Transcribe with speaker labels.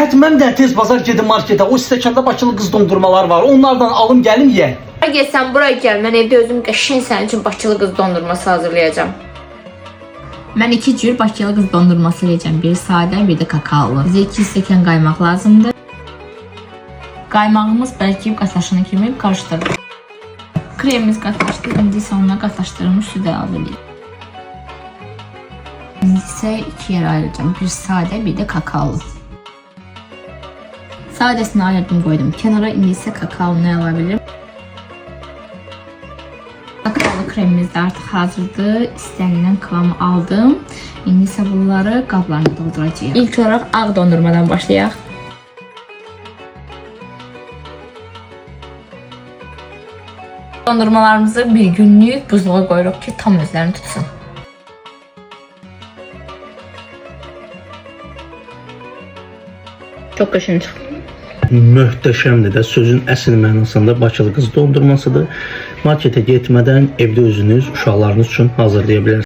Speaker 1: Mən də tez bazar gedim markete. O stəkanda Bakılı qız dondurmalar var. Onlardan alım gəlim yeyək.
Speaker 2: Gel sen buraya gel. Ben evde özüm qəşəng sənin için Bakılı qız dondurması hazırlayacağım.
Speaker 3: Mən 2 cür Bakılı qız dondurması eləyəcəm. Bir sadə, bir də kakaolu. Bizə 2 stəkan qaymaq lazımdır. Qaymağımız bərkiyib qataşını kimi qarışdırırıq. Kremimiz qataşdı. İndi isə onunla qataşdırılmış süd əlavə edirik. İndi isə 2 yerə ayıracağım. Bir sadə, bir də kakaolu. Sadəsini ayırdım, qoydum kənara. İndi isə kakaolunu əlavə edirəm. Kakaolu kremimiz də artıq hazırdır. İstənilən kıvamı aldım. İndi isə bunları qablarına dolduracağıq. İlk olaraq ağ dondurmadan başlayaq. Dondurmalarımızı bir günlük buzluğa qoyuruq ki, tam özlərini tutsun. Çox qəşəng çıxdı.
Speaker 1: Möhtəşəmdir də, sözün əsl mənasında Bakılı qız dondurmasıdır. Markete getmədən evdə özünüz uşaqlarınız üçün hazırlaya bilərsiniz.